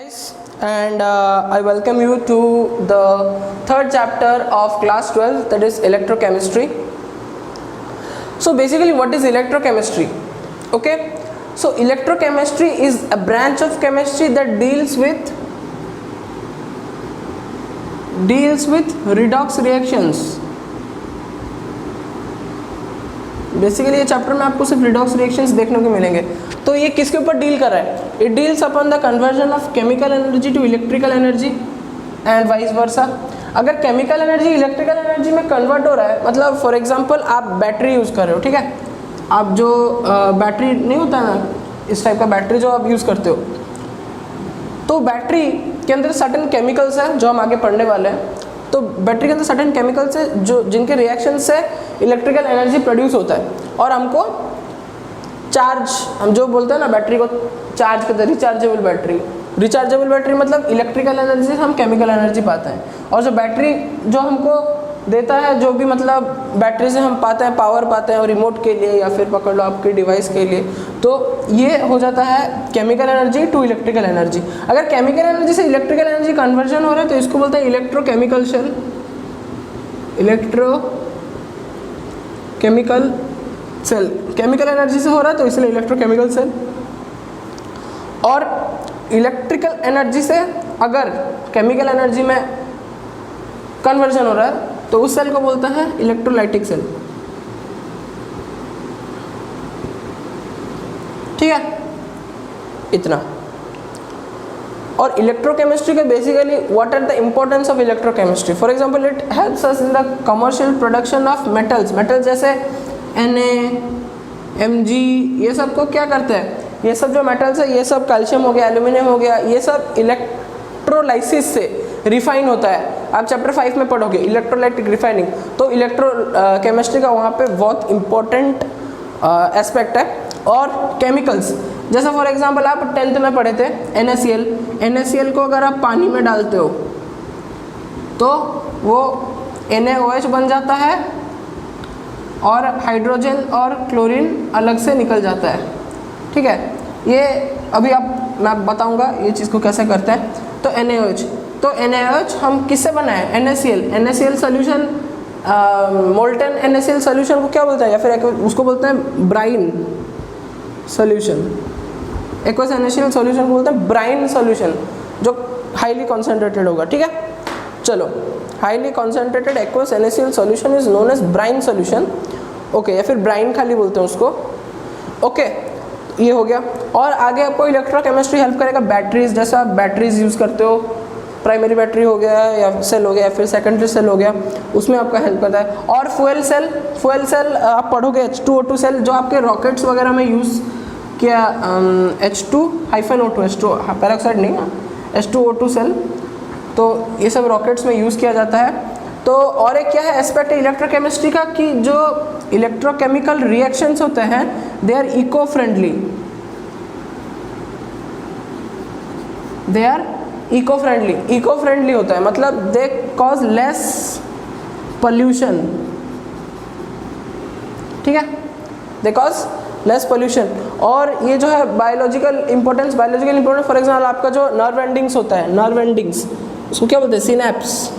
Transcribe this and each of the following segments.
guys, and I welcome you to the third chapter of class 12, that is electrochemistry. So basically what is electrochemistry? Okay, so electrochemistry is a branch of chemistry that deals with redox reactions. Basically ये chapter में आपको सिर्फ redox reactions देखने को मिलेंगे. तो ये किसके ऊपर डील कर रहा है? It deals upon the conversion of chemical energy to electrical energy and vice versa. अगर केमिकल एनर्जी इलेक्ट्रिकल एनर्जी में कन्वर्ट हो रहा है, मतलब फॉर एग्जांपल आप बैटरी यूज़ कर रहे हो, ठीक है, आप जो बैटरी नहीं होता है ना, इस टाइप का बैटरी जो आप यूज़ करते हो, तो बैटरी के अंदर सर्टेन केमिकल्स हैं जो हम आगे पढ़ने वाले हैं. तो बैटरी के अंदर सर्टेन केमिकल्स है जो जिनके रिएक्शन से इलेक्ट्रिकल एनर्जी प्रोड्यूस होता है और हमको चार्ज, हम जो बोलते हैं ना बैटरी को चार्ज करते हैं, रिचार्जेबल बैटरी मतलब इलेक्ट्रिकल एनर्जी से हम केमिकल एनर्जी पाते हैं. और जो बैटरी जो हमको देता है, जो भी मतलब बैटरी से हम पाते हैं, पावर पाते हैं और रिमोट के लिए या फिर पकड़ लो आपके डिवाइस के लिए, तो ये हो जाता है chemical energy to electrical energy. अगर केमिकल एनर्जी से इलेक्ट्रिकल एनर्जी कन्वर्जन हो रहा है तो इसको बोलते हैं electrochemical cell. Electrochemical cell chemical energy से हो रहा है तो इसलिए इलेक्ट्रोकेमिकल सेल. और इलेक्ट्रिकल एनर्जी से अगर केमिकल एनर्जी में कन्वर्जन हो रहा है तो उस सेल को बोलते हैं इलेक्ट्रोलाइटिक सेल. ठीक है, इतना. और इलेक्ट्रोकेमिस्ट्री के basically what are the importance of electrochemistry? For example it helps us in the commercial production of metals जैसे Na, Mg, ये सब को क्या करते हैं? ये सब जो मेटल्स है, ये सब कैल्शियम हो गया, एल्यूमिनियम हो गया, ये सब इलेक्ट्रोलाइसिस से रिफाइन होता है. आप चैप्टर 5 में पढ़ोगे इलेक्ट्रोलाइटिक रिफाइनिंग. तो इलेक्ट्रोकेमिस्ट्री का वहाँ पे बहुत इंपॉर्टेंट एस्पेक्ट है. और केमिकल्स जैसा फॉर एग्जांपल आप 10th में पढ़े थे NaCl को अगर आप पानी में डालते हो तो वो NaOH बन जाता है और हाइड्रोजन और क्लोरीन अलग से निकल जाता है. ठीक है, ये अभी मैं बताऊंगा ये चीज़ को कैसे करते हैं. तो NaOH हम किससे बनाए? NaCl solution, molten NaCl solution को क्या बोलते हैं, या फिर उसको बोलते हैं brine solution. Aqueous NaCl solution को बोलते हैं ब्राइन सोल्यूशन, जो हाईली कॉन्सेंट्रेटेड होगा. ठीक है, चलो, highly concentrated aqueous NaCl solution is known as brine solution. Okay, या फिर ब्राइन खाली बोलते हैं उसको. ओके, ये हो गया. और आगे आपको इलेक्ट्रोकेमिस्ट्री हेल्प करेगा बैटरीज. जैसे आप बैटरीज यूज़ करते हो, प्राइमरी बैटरी हो गया या सेल हो गया या फिर सेकेंडरी सेल हो गया, उसमें आपका हेल्प करता है. और फ्यूल सेल आप पढ़ोगे H2O2 सेल, जो आपके रॉकेट्स वगैरह में यूज़ किया, H2-O2 H2 पेरोक्साइड नहीं, H2O2 सेल, तो ये सब रॉकेट्स में यूज़ किया जाता है. तो और एक क्या है एस्पेक्ट है इलेक्ट्रोकेमिस्ट्री का, कि जो इलेक्ट्रोकेमिकल रिएक्शंस होते हैं they are eco friendly. Eco friendly होता है, मतलब दे कॉज लेस पोल्यूशन. ठीक है, दे कॉज लेस पोल्यूशन. और ये जो है बायोलॉजिकल इंपॉर्टेंस फॉर एग्जाम्पल आपका जो नर्व एंडिंग्स होता है, नर्व एंडिंग्स उसको क्या बोलते हैं? सिनैप्स,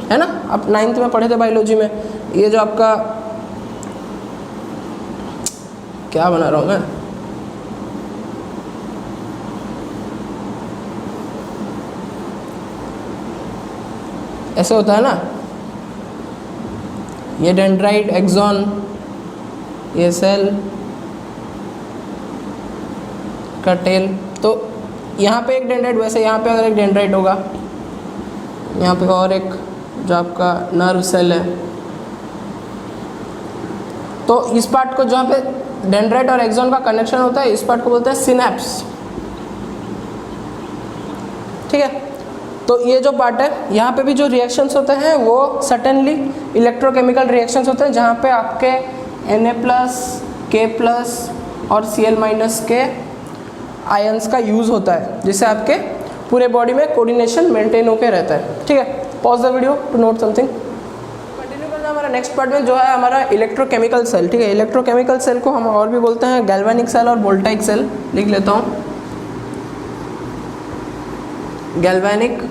है ना. आप 9th में पढ़े थे बायोलॉजी में. ये जो आपका क्या बना रहा हूँ मैं, ऐसे होता है ना, ये डेंड्राइट, एक्सॉन, ये सेल का टेल. तो यहाँ पे एक डेंड्राइट, वैसे यहाँ पे अगर एक डेंड्राइट होगा, यहाँ पे और एक जो आपका नर्व सेल है, तो इस पार्ट को जहाँ पे डेंड्राइट और एक्सॉन का कनेक्शन होता है, इस पार्ट को बोलते हैं सिनैप्स. ठीक है, तो ये जो पार्ट है, यहाँ पे भी जो रिएक्शंस होते हैं वो सर्टेनली इलेक्ट्रोकेमिकल रिएक्शंस होते हैं, जहाँ पे आपके Na+, K+ और Cl- के आयंस का यूज़ होता है, जिससे आपके पूरे बॉडी में कोऑर्डिनेशन मेंटेन होकर रहता है. ठीक है, pause the video to note something. Continue करना हमारा नेक्स्ट पार्ट में जो है हमारा इलेक्ट्रोकेमिकल सेल. ठीक है, इलेक्ट्रोकेमिकल सेल को हम और भी बोलते हैं गैल्वेनिक सेल और वोल्टाइक सेल. लिख लेता हूँ. गैल्वेनिक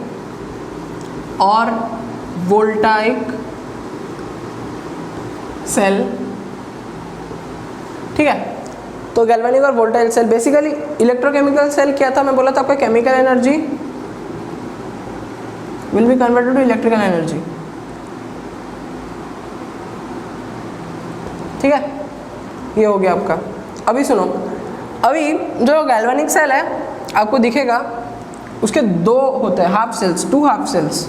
और वोल्टाइक सेल, ठीक है। तो गैल्वेनिक और voltaic cell, basically electrochemical cell क्या था, मैं बोला था आपका chemical energy will be converted to electrical energy, ठीक है। ये हो गया आपका। अभी सुनो, अभी जो गैल्वेनिक सेल है आपको दिखेगा, उसके दो होते हैं half cells, two half cells,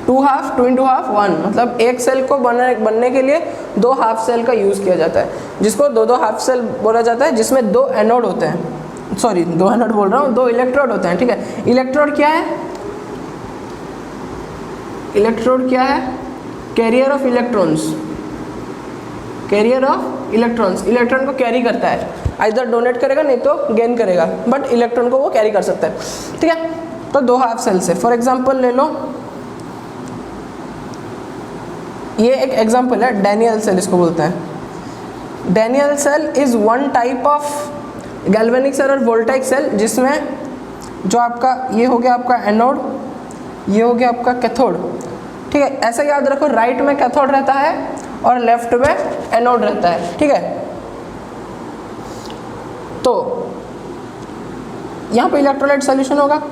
two half, 2 into half 1, मतलब एक सेल को बनने के लिए दो हाफ सेल का यूज़ किया जाता है, जिसको दो हाफ सेल बोला जाता है, जिसमें दो एनोड होते हैं, सॉरी दो एनोड बोल रहा हूँ, दो इलेक्ट्रोड होते हैं, ठीक है। इलेक्ट्रोड क्या है, इलेक्ट्रोड क्या है, carrier of electrons, carrier of electrons, electron को कैरी करता है, आइदर डोनेट करेगा नहीं तो गेन करेगा, बट इलेक्ट्रॉन को वो कैरी कर सकता है, ठीक है। तो दो हाफ सेल्स है, फॉर एग्जांपल ले लो, ये एक एग्जांपल है, डैनियल सेल इसको बोलते हैं। Daniell cell is one type of galvanic cell और वोल्टाइक सेल, जिसमें जो आपका ये हो गया आपका एनोड, ये हो गया आपका कैथोड, ठीक है। ऐसा याद रखो, राइट में कैथोड रहता है और लेफ्ट में एनोड रहता है, ठीक है। तो यहाँ पे इलेक्ट्रोलाइट सॉल्यूशन होगा,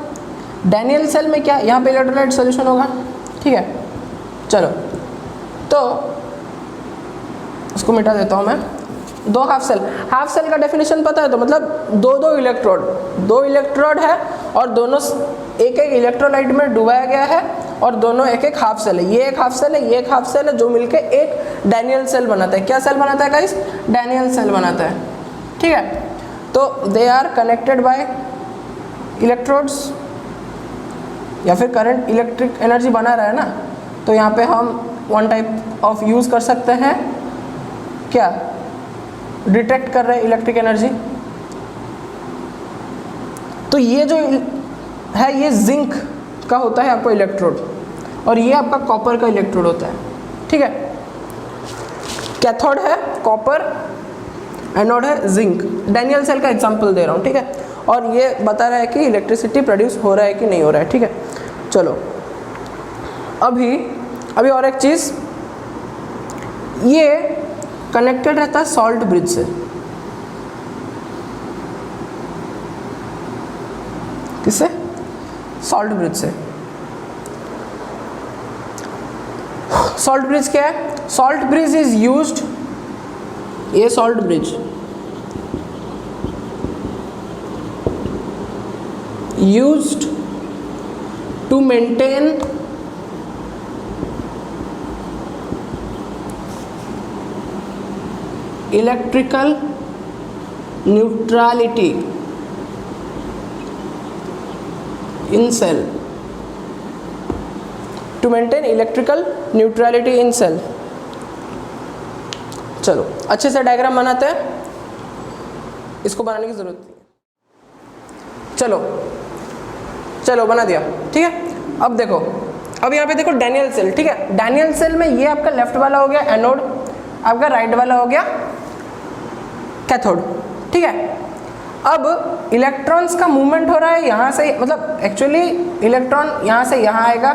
डैनियल सेल में क्या, यहाँ पे इलेक्ट्रोलाइट सॉल्यूशन होगा, ठीक है। चलो, तो इसको मिटा देता हूँ मैं। दो हाफ सेल का डेफिनेशन पता है, तो मतलब दो इलेक्ट्रोड है और दोनों एक इलेक्ट्रोलाइट में डुबाया गया है और दोनों एक हाफ सेल है, ये एक हाफ सेल है, ये एक हाफ सेल है, जो मिलके एक डैनियल सेल बनाता है। क्या सेल बनाता है गाइस, डैनियल सेल बनाता है, ठीक है। तो they are connected by electrodes, या फिर करंट इलेक्ट्रिक एनर्जी बना रहा है ना, तो यहाँ पे हम वन टाइप ऑफ यूज़ कर सकते हैं, क्या, डिटेक्ट कर रहे हैं इलेक्ट्रिक एनर्जी। तो ये जो है ये जिंक का होता है आपको इलेक्ट्रोड, और ये आपका कॉपर का इलेक्ट्रोड होता है, ठीक है। कैथोड है कॉपर, एनोड है जिंक। डैनियल सेल का एग्जांपल दे रहा हूँ, ठीक है। और ये बता रहा है कि इलेक्ट्रिसिटी प्रोड्यूस हो रहा है कि नहीं हो रहा है, ठीक है। चलो, अभी और एक चीज़, ये कनेक्टेड रहता है सॉल्ट ब्रिज से। किससे, सॉल्ट ब्रिज से। सॉल्ट ब्रिज क्या है, सॉल्ट ब्रिज इज यूज्ड, ये salt bridge used to maintain electrical neutrality in cell, to maintain electrical neutrality in cell. चलो अच्छे से डायग्राम बनाते हैं, इसको बनाने की जरूरत नहीं है। चलो बना दिया, ठीक है। अब देखो, अब यहाँ पे देखो डैनियल सेल, ठीक है। डैनियल सेल में ये आपका लेफ्ट वाला हो गया एनोड, आपका राइट वाला हो गया कैथोड, ठीक है। अब इलेक्ट्रॉन्स का मूवमेंट हो रहा है यहाँ से, मतलब एक्चुअली इलेक्ट्रॉन यहाँ से यहाँ आएगा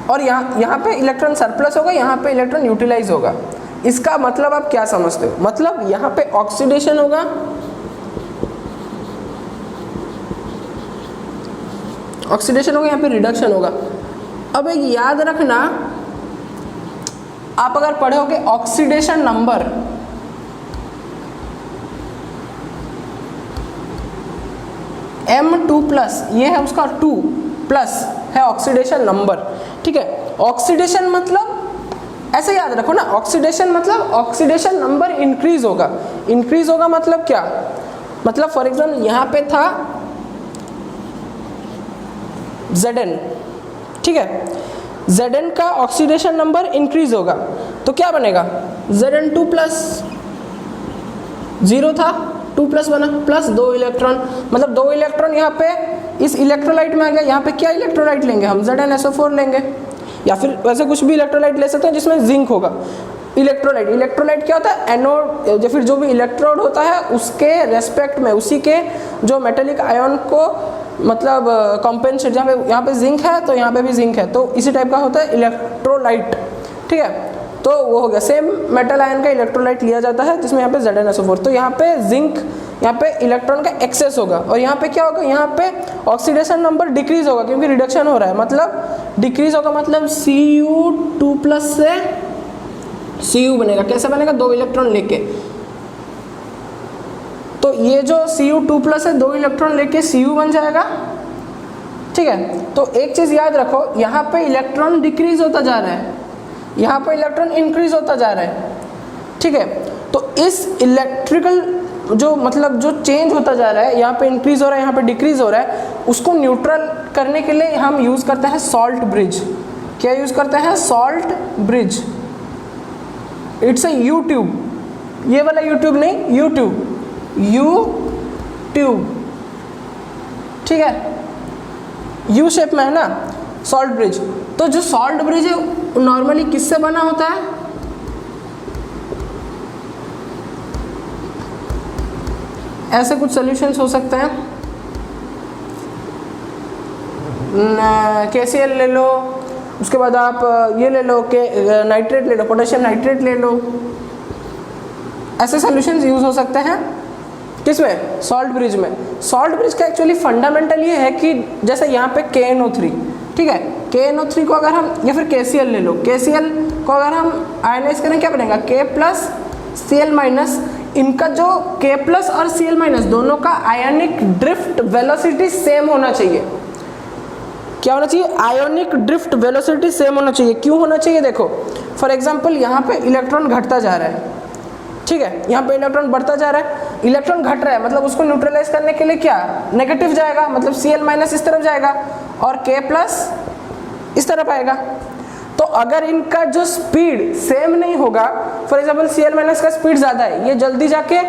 और यहाँ पे इलेक्ट्रॉन सरप्लस होगा, यहाँ पे इलेक्ट्रॉन यूटिलाइज होगा। इसका मतलब आप क्या समझते हो, मतलब यहाँ पे ऑक्सीडेशन होगा, यहाँ पे रिडक्शन होगा। अब एक याद रखना, आप अगर पढ़ोगे ऑक्सीडेशन नंबर, M2+, ये है उसका 2+ है ऑक्सीडेशन नंबर, ठीक है। ऑक्सीडेशन मतलब ऐसे याद रखो ना, ऑक्सीडेशन मतलब ऑक्सीडेशन नंबर इंक्रीज होगा मतलब क्या, मतलब फॉर एग्जाम्पल यहाँ पे था Zn, ठीक है। Zn का ऑक्सीडेशन नंबर इंक्रीज होगा तो क्या बनेगा, Zn2+, 0 था 2+ बना, प्लस 2 इलेक्ट्रॉन, मतलब 2 इलेक्ट्रॉन यहाँ पे इस इलेक्ट्रोलाइट में आ गया। यहाँ पे क्या इलेक्ट्रोलाइट लेंगे हम, ZnSO4 लेंगे, या फिर वैसे कुछ भी इलेक्ट्रोलाइट ले सकते हैं जिसमें जिंक होगा। इलेक्ट्रोलाइट, इलेक्ट्रोलाइट क्या होता है, एनोड या फिर जो भी इलेक्ट्रोड होता है उसके रेस्पेक्ट में उसी के जो मेटेलिक आयन को मतलब कॉम्पेंसेट, जहाँ पे यहाँ पे जिंक है तो यहाँ पे भी जिंक है, तो इसी टाइप का होता है इलेक्ट्रोलाइट, ठीक है। तो वो हो गया, सेम मेटल आयन का इलेक्ट्रोलाइट लिया जाता है जिसमें यहाँ पे ZnSO4, तो यहाँ पे जिंक, यहाँ पे इलेक्ट्रॉन का एक्सेस होगा और यहाँ पे क्या होगा, यहाँ पे ऑक्सीडेशन नंबर डिक्रीज होगा क्योंकि रिडक्शन हो रहा है, मतलब डिक्रीज होगा, मतलब Cu2+ से Cu बनेगा। कैसे बनेगा, 2 इलेक्ट्रॉन लेके, तो ये जो Cu2+ है 2 इलेक्ट्रॉन लेके Cu बन जाएगा, ठीक है। तो एक चीज याद रखो, यहाँ पे इलेक्ट्रॉन डिक्रीज होता जा रहा है, यहाँ पे इलेक्ट्रॉन इंक्रीज होता जा रहा है, ठीक है। तो इस इलेक्ट्रिकल जो मतलब जो चेंज होता जा रहा है, यहाँ पे इंक्रीज हो रहा है, यहाँ पे डिक्रीज हो रहा है, उसको न्यूट्रल करने के लिए हम यूज करते हैं सॉल्ट ब्रिज। क्या यूज करते हैं, salt bridge. It's a you tube, ये वाला यूट्यूब नहीं, यूट्यूब, यूट्यूब, ठीक है, यू शेप में है ना सॉल्ट ब्रिज। तो जो सॉल्ट ब्रिज है नॉर्मली किससे बना होता है, ऐसे कुछ सॉल्यूशंस हो सकते हैं, KCl ले लो, उसके बाद आप ये ले लो कि नाइट्रेट ले लो, पोटेशियम नाइट्रेट ले लो, ऐसे सॉल्यूशंस यूज हो सकते हैं किसमें, सॉल्ट ब्रिज में। सॉल्ट ब्रिज का एक्चुअली फंडामेंटल ये है कि जैसे यहाँ पे KNO3, ठीक है, KNO3 को अगर हम, या फिर KCl ले लो, KCl को अगर हम आयनाइज करें क्या बनेगा, K+Cl-, इनका जो K+ और Cl- दोनों का आयनिक ड्रिफ्ट वेलोसिटी सेम होना चाहिए। क्या होना चाहिए, आयोनिक ड्रिफ्ट वेलोसिटी सेम होना चाहिए। क्यों होना चाहिए, देखो फॉर एग्जांपल यहाँ पे इलेक्ट्रॉन घटता जा रहा है, ठीक है, यहाँ पे इलेक्ट्रॉन बढ़ता जा रहा है, इलेक्ट्रॉन घट रहा है, मतलब उसको न्यूट्रलाइज करने के लिए क्या, नेगेटिव जाएगा, मतलब Cl- इस तरफ जाएगा और K+ इस तरफ आएगा। तो अगर इनका जो स्पीड सेम नहीं होगा, फॉर एग्जांपल Cl- का स्पीड ज़्यादा है, ये जल्दी जाके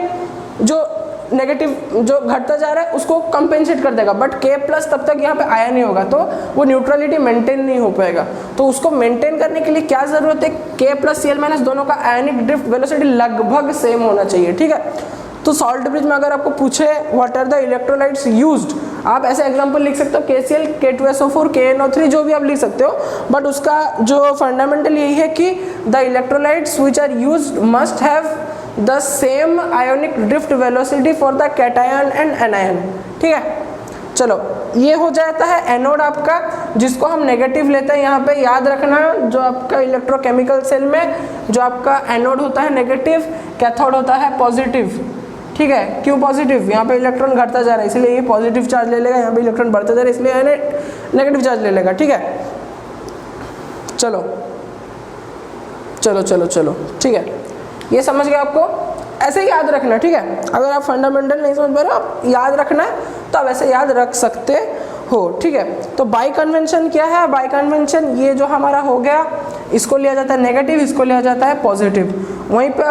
जो नेगेटिव जो घटता जा रहा है उसको कंपेंसेट कर देगा, बट K+ तब तक यहाँ पे आया नहीं होगा, तो वो न्यूट्रलिटी मेंटेन नहीं हो पाएगा। तो उसको मेंटेन करने के लिए क्या ज़रूरत है, K+ Cl- दोनों का आयनिक ड्रिफ्ट वेलोसिटी लगभग सेम होना चाहिए, ठीक है। तो सॉल्ट ब्रिज में अगर आपको पूछे what are the electrolytes used, आप ऐसे एग्जांपल लिख सकते हो KCl, K2SO4, KNO3 जो भी आप लिख सकते हो, बट उसका जो फंडामेंटल यही है कि the electrolytes which are used must have the same ionic drift velocity for the cation and anion, ठीक है। चलो ये हो जाता है एनोड आपका, जिसको हम नेगेटिव लेते हैं। यहाँ पे याद रखना जो आपका इलेक्ट्रोकेमिकल सेल में जो आपका एनोड होता है नेगेटिव, कैथोड होता है पॉजिटिव, ठीक है। क्यों पॉजिटिव, यहाँ पे इलेक्ट्रॉन घटता जा रहा है इसलिए ये पॉजिटिव चार्ज ले लेगा, यहाँ पे इलेक्ट्रॉन बढ़ता जा रहा है इसलिए ये नेगेटिव चार्ज ले लेगा, ठीक है। चलो चलो चलो चलो, ठीक है, ये समझ गए आपको, ऐसे ही याद रखना, ठीक है। अगर आप फंडामेंटल नहीं समझ पा रहे हो, आप याद रखना है तो आप ऐसे याद रख सकते हो, ठीक है। तो बाई कन्वेंशन क्या है, बाई कन्वेंशन ये जो हमारा हो गया, इसको लिया जाता है नेगेटिव, इसको लिया जाता है पॉजिटिव। वहीं पे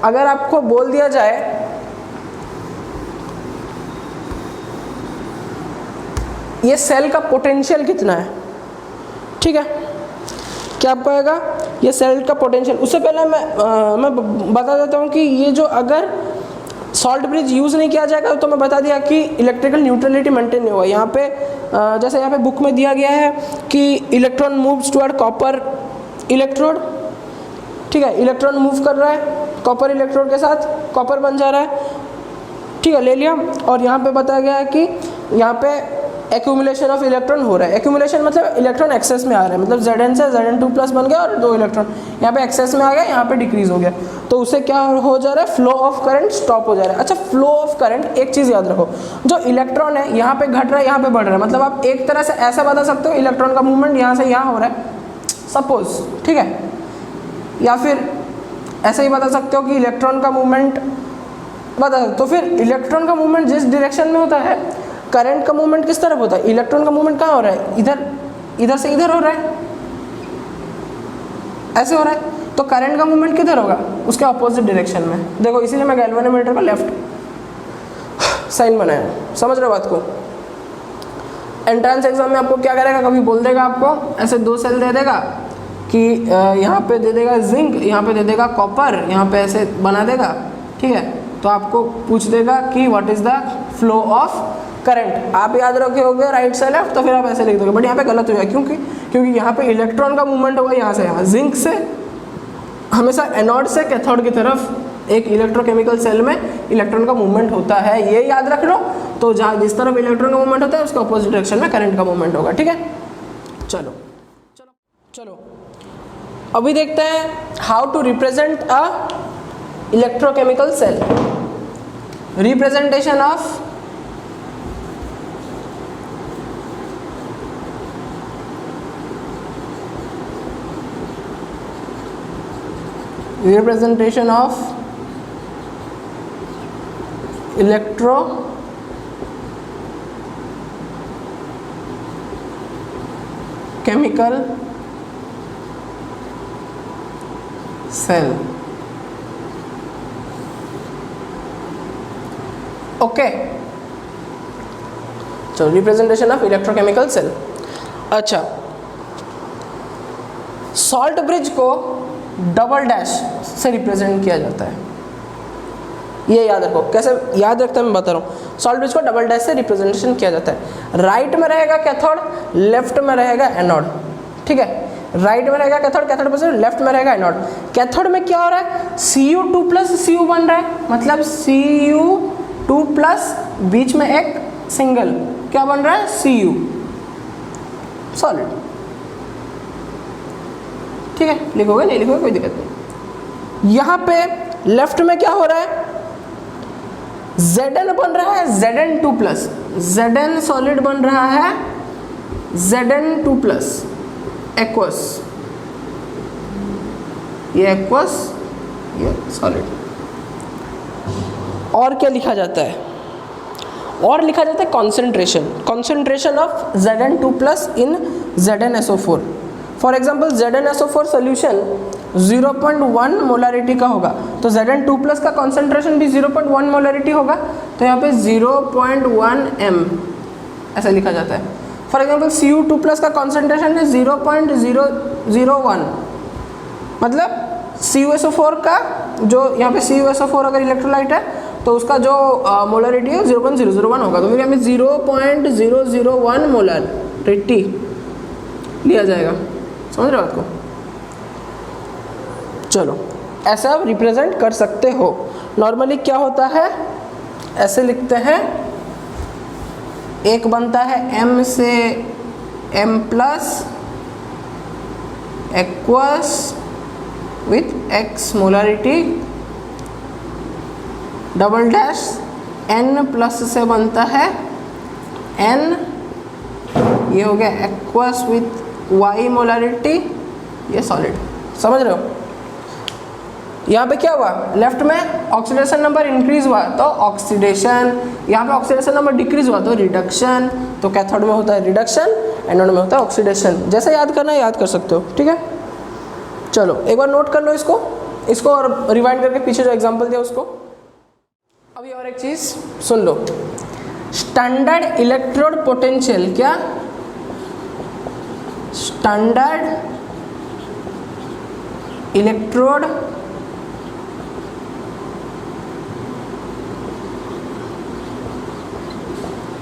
अगर आपको बोल दिया जाए ये सेल का पोटेंशियल कितना है, ठीक है, क्या आपको आएगा ये सेल का पोटेंशियल। उससे पहले मैं बता देता हूँ कि ये जो अगर सॉल्ट ब्रिज यूज़ नहीं किया जाएगा तो मैं बता दिया कि इलेक्ट्रिकल न्यूट्रलिटी मेंटेन नहीं होगा। यहाँ पे जैसे यहाँ पे बुक में दिया गया है कि electron moves toward copper electrode, ठीक है, इलेक्ट्रॉन मूव कर रहा है कॉपर इलेक्ट्रोड के साथ, कॉपर बन जा रहा है, ठीक है, ले लिया। और यहाँ पे बताया गया है कि यहाँ पे एक्यूमुलेशन ऑफ इलेक्ट्रॉन हो रहा है। एक्यूमुलेशन मतलब इलेक्ट्रॉन एक्सेस में आ रहा है, मतलब Zn से Zn2+ बन गया और 2 इलेक्ट्रॉन यहाँ पे एक्सेस में आ गया, यहाँ पे डिक्रीज हो गया, तो उससे क्या हो जा रहा है, फ्लो ऑफ करंट स्टॉप हो जा रहा है। अच्छा, फ्लो ऑफ करंट एक चीज़ याद रखो, जो इलेक्ट्रॉन है यहाँ पे घट रहा है, यहाँ पे बढ़ रहा है, मतलब आप एक तरह से ऐसा बता सकते हो इलेक्ट्रॉन का मूवमेंट यहाँ से यहाँ हो रहा है सपोज, ठीक है, या फिर ऐसे ही बता सकते हो कि इलेक्ट्रॉन का मूवमेंट बता सकते। तो फिर इलेक्ट्रॉन का मूवमेंट जिस डायरेक्शन में होता है, करंट का मूवमेंट किस तरफ होता है, इलेक्ट्रॉन का मूवमेंट कहाँ हो रहा है, इधर, इधर से इधर हो रहा है, ऐसे हो रहा है, तो करंट का मूवमेंट किधर होगा, उसके अपोजिट डायरेक्शन में। देखो इसीलिए मैं गैल्वेनोमीटर का लेफ्ट साइन बनाया, समझ रहे हो बात को। एंट्रेंस एग्जाम में आपको क्या करेगा, कभी बोल देगा आपको ऐसे 2 सेल दे देगा कि यहाँ पे दे देगा जिंक, यहाँ पे दे देगा कॉपर, यहाँ पे ऐसे बना देगा, ठीक है। तो आपको पूछ देगा कि what is the flow of current. आप याद रखे होगे राइट से लेफ्ट, तो फिर आप ऐसे लिख दोगे, बट यहाँ पे गलत हो जाएगा। क्योंकि यहाँ पे इलेक्ट्रॉन का मूवमेंट होगा यहाँ से यहाँ, जिंक से हमेशा एनोड से कैथोड की तरफ एक इलेक्ट्रोकेमिकल सेल में इलेक्ट्रॉन का मूवमेंट होता है, ये याद रख लो। तो जहाँ जिस तरफ इलेक्ट्रॉन का मूवमेंट होता है उसके अपोजिट डायरेक्शन में करंट का मूवमेंट होगा, ठीक है। चलो चलो चलो अभी देखते हैं how to represent a electrochemical cell. Representation of electrochemical cell. Okay, चलो रिप्रेजेंटेशन ऑफ इलेक्ट्रोकेमिकल सेल। अच्छा, सॉल्ट ब्रिज को डबल डैश से रिप्रेजेंट किया जाता है, ये याद रखो। कैसे याद रखते हैं मैं बता रहा हूँ। सॉल्ट ब्रिज को डबल डैश से रिप्रेजेंटेशन किया जाता है। राइट में रहेगा कैथोड, लेफ्ट में रहेगा एनोड, ठीक है। राइट में रहेगा कैथोड, कैथोड पर लेफ्ट में रहेगा एनोड। कैथोड में क्या हो रहा है, Cu2 प्लस Cu बन रहा है, मतलब Cu2 प्लस बीच में एक सिंगल क्या बन रहा है, Cu सॉलिड, ठीक है। लिखोगे नहीं लिखोगे कोई दिक्कत नहीं। यहाँ पे लेफ्ट में क्या हो रहा है, Zn बन रहा है Zn2 प्लस, Zn सॉलिड बन रहा है Zn2 प्लस एक्वस, ये एक्वस ये सॉलिड। और क्या लिखा जाता है, और लिखा जाता है concentration of Zn2 plus in ZnSO4। For example ZnSO4 solution 0.1 molarity का होगा, तो Zn2 प्लस का कॉन्सेंट्रेशन भी 0.1 मोलारिटी होगा, तो यहाँ पे 0.1 m ऐसा लिखा जाता है। फॉर एग्जाम्पल Cu2 प्लस का कॉन्सेंट्रेशन है 0.001, मतलब CuSO4 का जो यहाँ पे CuSO4 अगर इलेक्ट्रोलाइट है तो उसका जो मोलारिटी है 0.001 होगा, तो फिर यहाँ पे 0.001 मोलारिटी लिया जाएगा। समझ रहे हो बात को। चलो ऐसा आप रिप्रेजेंट कर सकते हो। नॉर्मली क्या होता है, ऐसे लिखते हैं, एक बनता है M से M plus aqueous with X molarity, double dash N plus से बनता है N, ये हो गया एक्वस विथ Y मोलारिटी, ये सॉलिड। समझ रहे हो। यहाँ पे क्या हुआ, लेफ्ट में ऑक्सीडेशन नंबर इंक्रीज हुआ तो ऑक्सीडेशन, यहाँ पे ऑक्सीडेशन नंबर डिक्रीज हुआ तो रिडक्शन। तो कैथोड में होता है रिडक्शन, एनोड में होता है ऑक्सीडेशन। जैसे याद करना है याद कर सकते हो, ठीक है। चलो एक बार नोट कर लो इसको और रिवाइंड करके पीछे जो एग्जांपल दिया उसको। अभी और एक चीज़ सुन लो, स्टैंडर्ड इलेक्ट्रोड पोटेंशियल, क्या स्टैंडर्ड इलेक्ट्रोड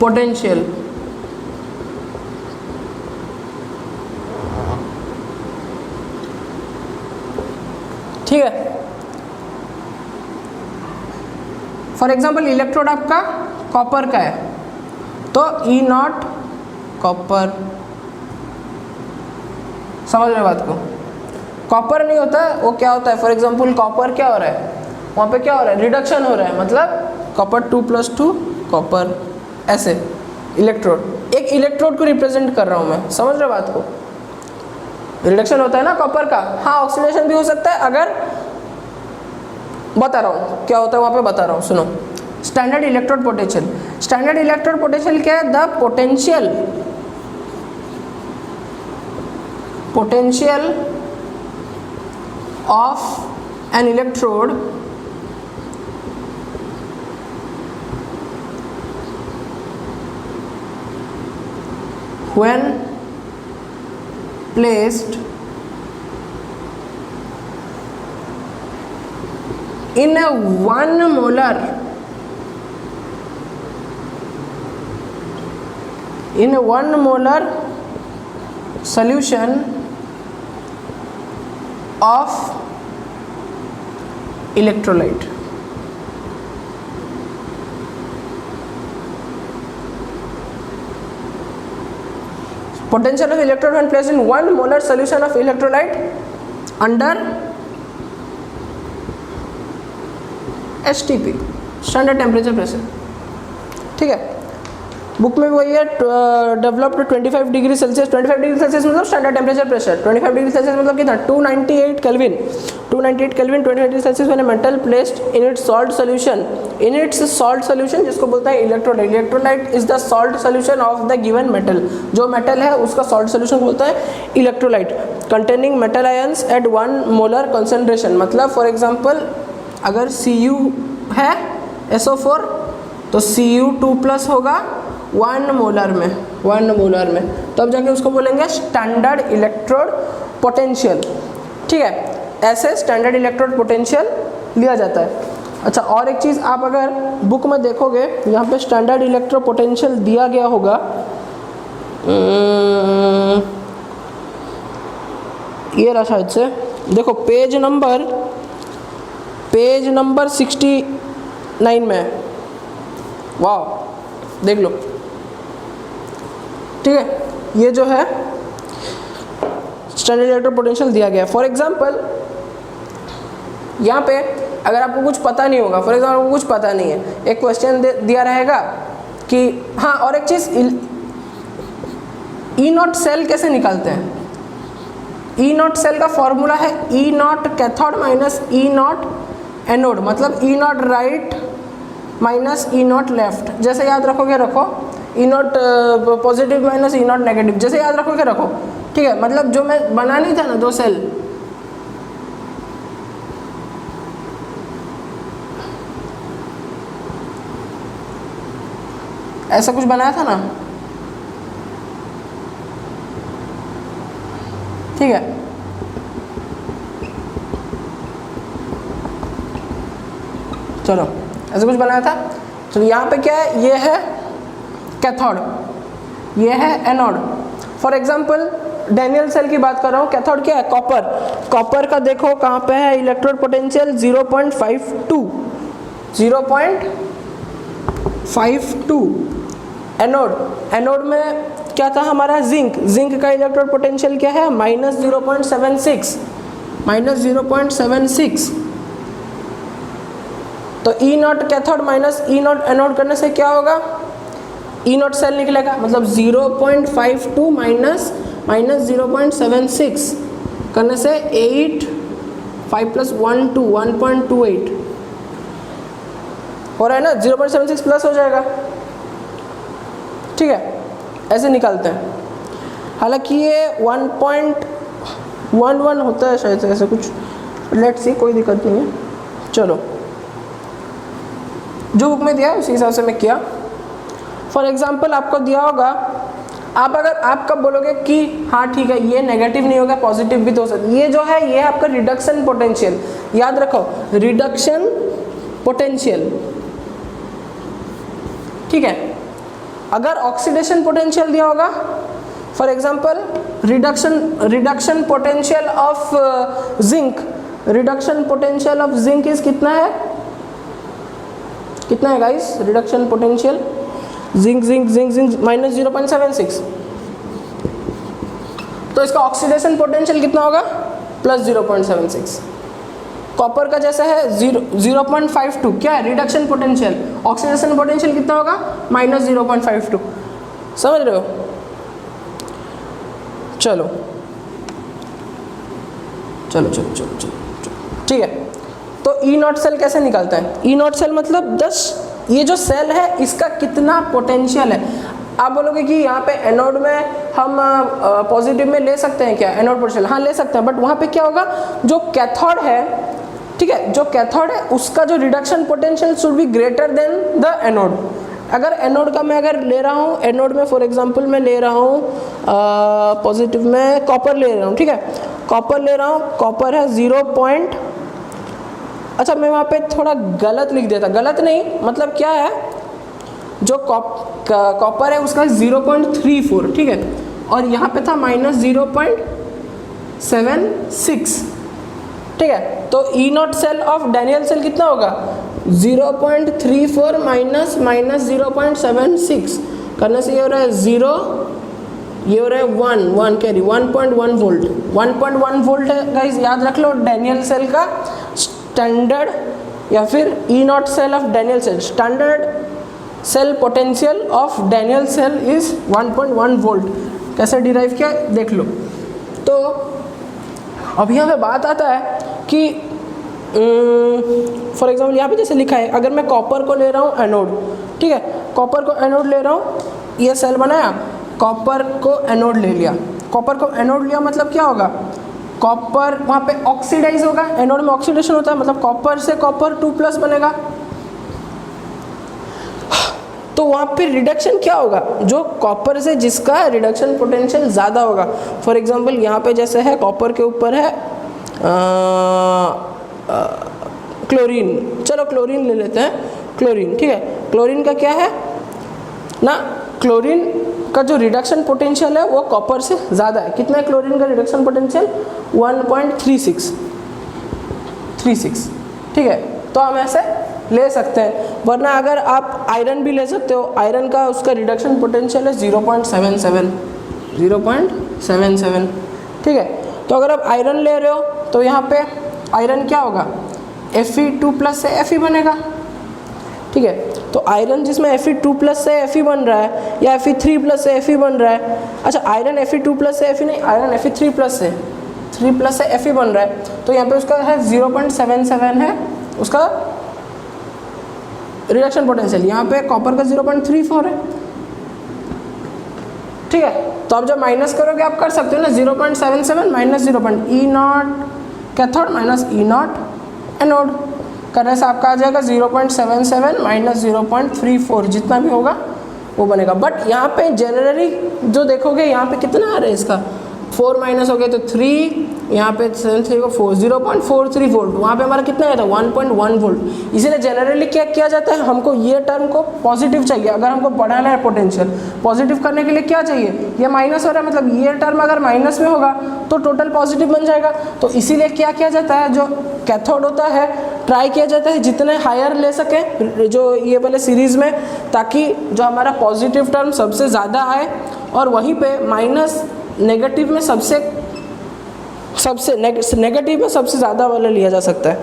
पोटेंशियल, ठीक है। फॉर एग्जाम्पल इलेक्ट्रोड आपका कॉपर का है तो E0 कॉपर। समझ रहे बात को। कॉपर नहीं होता है वो क्या होता है, फॉर एग्जाम्पल कॉपर क्या हो रहा है, वहाँ पे क्या हो रहा है, रिडक्शन हो रहा है, मतलब कॉपर 2+2 कॉपर, ऐसे इलेक्ट्रोड। एक इलेक्ट्रोड को रिप्रेजेंट कर रहा हूँ मैं, समझ रहे बात को। रिडक्शन होता है ना कॉपर का, हाँ ऑक्सीडेशन भी हो सकता है, अगर बता रहा हूँ क्या होता है वहाँ पे बता रहा हूँ, सुनो। Standard electrode potential, standard electrode potential क्या है, the potential of N electrode when placed in a 1 molar solution of electrolyte. Potential of electrode when placed in 1 molar solution of electrolyte under STP, standard temperature pressure. ठीक है, book में वही है, developed 25 degree Celsius. 25 degree Celsius मतलब standard temperature pressure. 25 degree Celsius मतलब कितना, 298 kelvin. 298 kelvin, 25 degree Celsius when metal placed in its salt solution, जिसको बोलता है electrolyte. Electrolyte is the salt solution of the given metal. जो metal है उसका salt solution बोलता है electrolyte. Containing metal ions at 1 molar concentration, मतलब for example अगर Cu है SO4 तो Cu2+ होगा 1 मोलर में, तब जाके उसको बोलेंगे स्टैंडर्ड इलेक्ट्रोड पोटेंशियल। ठीक है, ऐसे स्टैंडर्ड इलेक्ट्रोड पोटेंशियल लिया जाता है। अच्छा, और एक चीज़ आप अगर बुक में देखोगे, यहाँ पे स्टैंडर्ड इलेक्ट्रोड पोटेंशियल दिया गया होगा, ये रहा शायद से, देखो पेज नंबर 69 में है। वाह, देख लो। ठीक है, ये जो है स्टैंडर्ड इलेक्ट्रोड पोटेंशियल दिया गया है। फॉर एग्जांपल यहाँ पे अगर आपको कुछ पता नहीं होगा, फॉर एग्जांपल आपको कुछ पता नहीं है, एक क्वेश्चन दिया रहेगा कि हाँ, और एक चीज़, E0 सेल कैसे निकालते हैं। E0 सेल का फॉर्मूला है E0 cathode minus E0 anode, मतलब E0 right minus E0 left. जैसे याद रखोगे रखो, E0 positive minus E0 negative, जैसे याद रखोगे रखो। ठीक है, मतलब जो मैं बना नहीं था ना 2 सेल, ऐसा कुछ बनाया था ना। ठीक है, चलो ऐसा कुछ बनाया था। चलो यहाँ पे क्या है, ये है कैथोड, ये है anode. For example Daniell cell की बात कर रहा हूँ, कैथोड क्या है, कॉपर का देखो कहाँ पे है इलेक्ट्रोड पोटेंशियल 0.52। एनोड में क्या था हमारा, जिंक का इलेक्ट्रोड पोटेंशियल क्या है, -0.76। तो E0 cathode minus E0 anode करने से क्या होगा, E0 सेल निकलेगा, मतलब 0.52 माइनस -0.76 करने से 8, 5 + 1 2 1.28 हो रहा है ना, 0.76 प्लस हो जाएगा। ठीक है, ऐसे निकालते हैं। हालांकि ये 1.11 होता है शायद से, ऐसे कुछ, लेट्स सी, कोई दिक्कत नहीं है। चलो, जो बुक में दिया है उसी हिसाब से मैं किया। फॉर एग्जांपल आपको दिया होगा, आप कब बोलोगे कि हाँ ठीक है, ये नेगेटिव नहीं होगा, पॉजिटिव भी तो हो सकता है। ये जो है ये आपका रिडक्शन पोटेंशियल, याद रखो रिडक्शन पोटेंशियल। ठीक है, अगर ऑक्सीडेशन पोटेंशियल दिया होगा, for example reduction potential of zinc, reduction potential of zinc is कितना है गाइस, रिडक्शन पोटेंशियल जिंक -0.76। तो इसका ऑक्सीडेशन पोटेंशियल कितना होगा, +0.76। कॉपर का जैसा है 0.52, क्या है रिडक्शन पोटेंशियल, ऑक्सीडेशन पोटेंशियल कितना होगा, -0.52। समझ रहे हो। चलो, ठीक है। तो E0 सेल कैसे निकालता है, E0 सेल मतलब 10, ये जो सेल है इसका कितना पोटेंशियल है। आप बोलोगे कि यहाँ पे एनोड में हम पॉजिटिव में ले सकते हैं क्या एनोड पोटेंशियल, हाँ ले सकते हैं, बट वहाँ पे क्या होगा, जो कैथोड है, ठीक है, जो कैथोड है उसका जो reduction potential should be greater than the anode. अगर एनोड का मैं अगर ले रहा हूँ, एनोड में फॉर एग्जांपल मैं ले रहा हूँ पॉजिटिव में कॉपर ले रहा हूँ, ठीक है, कॉपर ले रहा हूँ, कॉपर है अच्छा मैं वहाँ पे थोड़ा गलत लिख देता, गलत नहीं मतलब क्या है, जो कॉपर है उसका 0.34, ठीक है, और यहाँ पे था -0.76, ठीक है। तो E naught cell of Daniell cell कितना होगा, 0.34 माइनस 0.76 करने से ये हो रहा है 0, ये हो रहा है 1 कैरी 1.1 वोल्ट, 1.1 वोल्ट है गाइस, याद रख लो। डैनियल सेल का स्टैंडर्ड या फिर E naught cell of Daniell cell, standard cell potential of Daniell cell is 1.1 volt. कैसे डिराइव किया देख लो। तो अब यहाँ पे बात आता है कि फॉर एग्जाम्पल यहाँ पे जैसे लिखा है, अगर मैं कॉपर को ले रहा हूँ एनोड, ठीक है, कॉपर को एनोड ले रहा हूँ, ये सेल बनाया, कॉपर को एनोड ले लिया, कॉपर को एनोड लिया मतलब क्या होगा, कॉपर वहाँ पे ऑक्सीडाइज होगा, एनोड में ऑक्सीडेशन होता है, मतलब कॉपर से कॉपर 2+ बनेगा, तो वहाँ पे रिडक्शन क्या होगा, जो कॉपर से जिसका रिडक्शन पोटेंशियल ज़्यादा होगा। फॉर एग्जांपल यहाँ पे जैसे है कॉपर के ऊपर है क्लोरीन, चलो क्लोरीन ले लेते हैं, क्लोरीन, ठीक है, क्लोरीन का क्या है ना, क्लोरीन का जो रिडक्शन पोटेंशियल है वो कॉपर से ज़्यादा है। कितना है क्लोरीन का रिडक्शन पोटेंशियल, 1.36, ठीक है, तो हम ऐसे ले सकते हैं। वरना अगर आप आयरन भी ले सकते हो, आयरन का उसका रिडक्शन पोटेंशियल है 0.77, ठीक है। तो अगर आप आयरन ले रहे हो तो यहाँ पे आयरन क्या होगा, Fe2+ से Fe बनेगा, ठीक है। तो आयरन जिसमें Fe2+ से Fe बन रहा है या Fe3+ से Fe बन रहा है, अच्छा आयरन Fe2+ से Fe नहीं, आयरन Fe3+ से 3+ से Fe बन रहा है, तो यहाँ पे उसका है 0.77 है उसका रिडक्शन पोटेंशियल, यहाँ पे कॉपर का 0.34 है, ठीक है। तो आप जब माइनस करोगे आप कर सकते हो ना, 0.77 minus 0.E0 cathode minus E0 anode करने से आपका आ जाएगा 0.77 माइनस 0.34, जितना भी होगा वो बनेगा। बट यहाँ पे जनरली जो देखोगे यहाँ पे कितना आ रहा है इसका, 4 माइनस हो गया तो 3, यहाँ पे 7 को 4, 0.43 वोल्ट, वहाँ पे हमारा कितना आया था 1.1 वोल्ट। इसीलिए जनरली क्या किया जाता है, हमको ये टर्म को पॉजिटिव चाहिए, अगर हमको बढ़ाना है पोटेंशियल, पॉजिटिव करने के लिए क्या चाहिए, ये माइनस हो रहा है, मतलब ये टर्म अगर माइनस में होगा तो टोटल पॉजिटिव बन जाएगा। तो इसीलिए क्या किया जाता है, जो कैथोड होता है ट्राई किया जाता है जितने हायर ले सकें जो ये वाले सीरीज़ में, ताकि जो हमारा पॉजिटिव टर्म सबसे ज़्यादा आए, और वहीं पे माइनस नेगेटिव में सबसे नेगेटिव में सबसे ज़्यादा वाला लिया जा सकता है,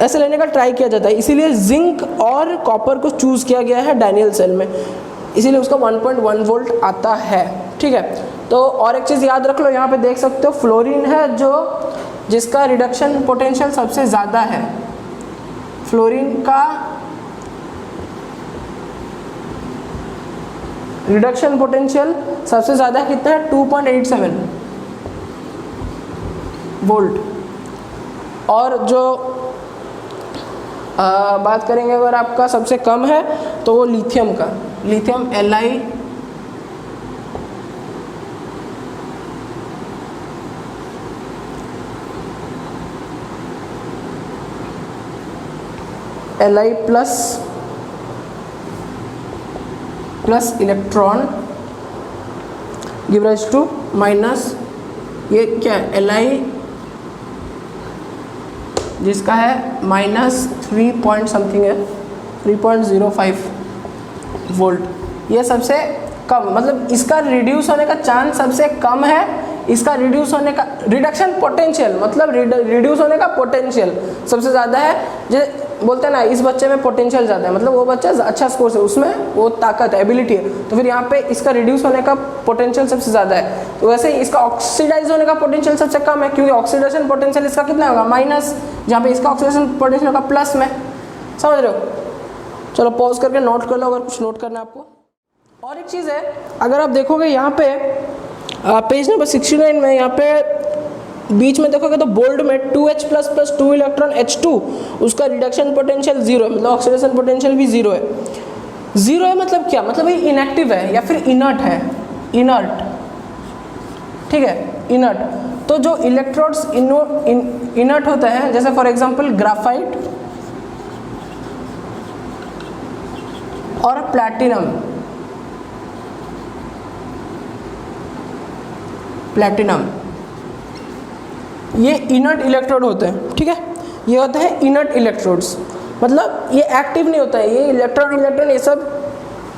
ऐसे लेने का ट्राई किया जाता है। इसीलिए जिंक और कॉपर को चूज़ किया गया है डैनियल सेल में, इसीलिए उसका 1.1 वोल्ट आता है, ठीक है। तो और एक चीज़ याद रख लो, यहाँ पे देख सकते हो फ्लोरीन है जो जिसका रिडक्शन पोटेंशियल सबसे ज़्यादा है, फ्लोरीन का रिडक्शन पोटेंशियल सबसे ज़्यादा कितना है, 2.87 वोल्ट। और जो बात करेंगे अगर आपका सबसे कम है तो वो लिथियम का, lithium Li plus electron give rise to minus, ये क्या है Li जिसका है -3 पॉइंट समथिंग है, 3.05 वोल्ट, ये सबसे कम, मतलब इसका रिड्यूस होने का चांस सबसे कम है, इसका रिड्यूस होने का रिडक्शन पोटेंशियल मतलब रिड्यूस होने का पोटेंशियल सबसे ज़्यादा है। जैसे बोलते हैं ना इस बच्चे में पोटेंशियल ज़्यादा है, मतलब वो बच्चा अच्छा स्कोर है, उसमें वो ताकत है, एबिलिटी है, तो फिर यहाँ पे इसका रिड्यूस होने का पोटेंशियल सबसे ज़्यादा है। तो वैसे ही इसका ऑक्सीडाइज होने का पोटेंशियल सबसे कम है, क्योंकि ऑक्सीडेशन पोटेंशियल इसका कितना होगा माइनस, जहाँ पे इसका ऑक्सीडेशन पोटेंशियल होगा प्लस में, समझ रहे हो। चलो पॉज करके नोट कर लो अगर कुछ नोट करना है आपको। और एक चीज़ है, अगर आप देखोगे यहाँ पे पेज नंबर 69 में यहाँ पे बीच में देखोगे तो बोल्ड में 2H++ 2 इलेक्ट्रॉन H2, उसका रिडक्शन पोटेंशियल 0 है, मतलब ऑक्सीडेशन पोटेंशियल भी 0 है। 0 है मतलब क्या, मतलब ये इनएक्टिव है या फिर इनर्ट है, इनर्ट, ठीक है, इनर्ट। तो जो इलेक्ट्रोड्स इनर्ट होते हैं, जैसे फॉर एग्जांपल ग्राफाइट और प्लैटिनम, ये इनर्ट इलेक्ट्रोड होते हैं, ठीक है। ये होते हैं इनर्ट इलेक्ट्रोड्स, मतलब ये एक्टिव नहीं होता है, ये इलेक्ट्रॉन ये सब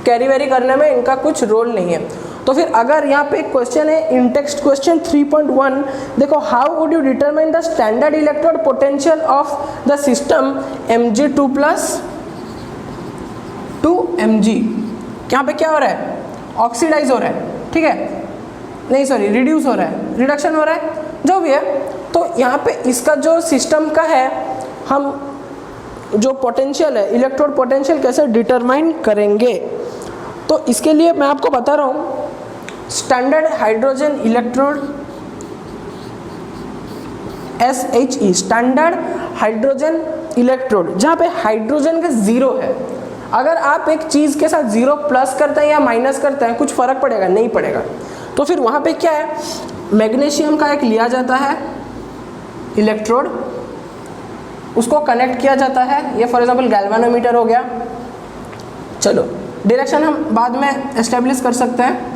कैरी वेरी करने में इनका कुछ रोल नहीं है। तो फिर अगर यहाँ पे एक क्वेश्चन है इन टेक्स्ट क्वेश्चन 3.1, देखो how would you determine the standard electrode potential of the system Mg2 + 2Mg। यहाँ पे क्या हो रहा है, ऑक्सीडाइज हो रहा है, ठीक है, नहीं सॉरी रिड्यूस हो रहा है, रिडक्शन हो रहा है, जो भी है। तो यहाँ पे इसका जो सिस्टम का है, हम जो पोटेंशियल है, इलेक्ट्रोड पोटेंशियल कैसे डिटरमाइन करेंगे, तो इसके लिए मैं आपको बता रहा हूँ standard hydrogen electrode SHE, standard hydrogen electrode, जहाँ पे हाइड्रोजन का 0 है। अगर आप एक चीज़ के साथ 0 प्लस करते हैं या माइनस करते हैं, कुछ फ़र्क पड़ेगा? नहीं पड़ेगा। तो फिर वहाँ पे क्या है, मैग्नीशियम का एक लिया जाता है इलेक्ट्रोड, उसको कनेक्ट किया जाता है, ये फॉर एग्जांपल गैल्वेनोमीटर हो गया। चलो डायरेक्शन हम बाद में एस्टेब्लिश कर सकते हैं।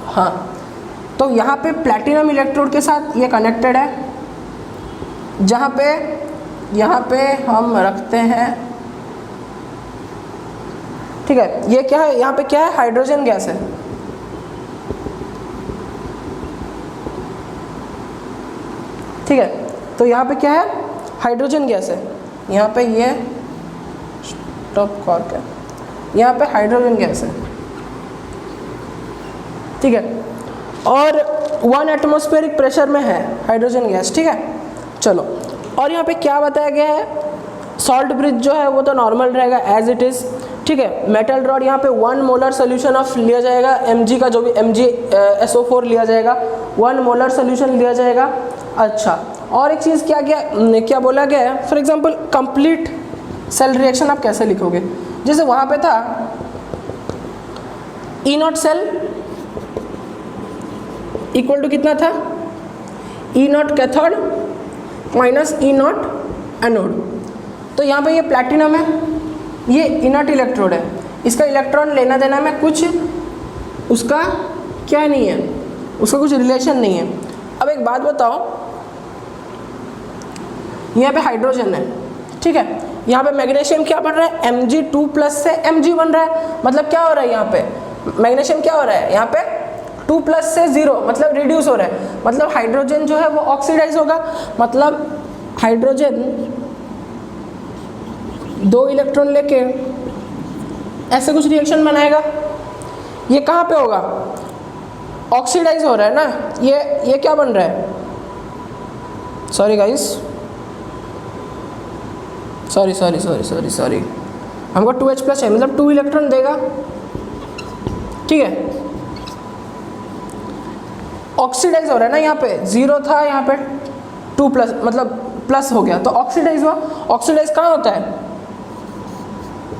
हाँ, तो यहाँ पे प्लैटिनम इलेक्ट्रोड के साथ ये कनेक्टेड है, जहाँ पे यहाँ पे हम रखते हैं, ठीक है। ये क्या है, यहाँ पे क्या है, हाइड्रोजन गैस है, ठीक है। तो यहाँ पे क्या है, हाइड्रोजन गैस है, यहाँ पे ये स्टॉप कॉर्क है, यहाँ पे हाइड्रोजन गैस है, ठीक है, और 1 एटमॉस्फेरिक प्रेशर में है हाइड्रोजन गैस, ठीक है। चलो, और यहाँ पे क्या बताया गया है, सॉल्ट ब्रिज जो है वो तो नॉर्मल रहेगा एज इट इज़, ठीक है। मेटल रॉड यहाँ पे 1 मोलर सोल्यूशन ऑफ लिया जाएगा, Mg का जो भी MgSO4 लिया जाएगा, 1 मोलर सोल्यूशन लिया जाएगा। अच्छा, और एक चीज़ क्या बोला गया है, for example complete cell reaction आप कैसे लिखोगे, जैसे वहाँ पे था E0 सेल इक्वल टू कितना था, E0 cathode minus E0 anode. तो यहाँ पे ये प्लैटिनम है, ये इनर्ट इलेक्ट्रोड है, इसका इलेक्ट्रॉन लेना देना में कुछ उसका क्या नहीं है, उसका कुछ रिलेशन नहीं है। अब एक बात बताओ, यहाँ पे हाइड्रोजन है, ठीक है, यहाँ पे मैग्नीशियम क्या बन रहा है, Mg2+ से Mg बन रहा है, मतलब क्या हो रहा है, यहाँ पे मैग्नीशियम क्या हो रहा है, यहाँ पे 2+ से 0, मतलब रिड्यूस हो रहा है, मतलब हाइड्रोजन जो है वो ऑक्सीडाइज होगा, मतलब हाइड्रोजन 2 इलेक्ट्रॉन लेके ऐसे कुछ रिएक्शन बनाएगा। ये कहाँ पे होगा, ऑक्सीडाइज हो रहा है ना, ये क्या बन रहा है, सॉरी गाइस, सॉरी, हमको 2H+ है, मतलब 2 इलेक्ट्रॉन देगा, ठीक है। ऑक्सीडाइज हो रहा है ना, यहाँ पे 0 था, यहाँ पे 2+, मतलब प्लस हो गया, तो ऑक्सीडाइज हुआ। ऑक्सीडाइज कहाँ होता है,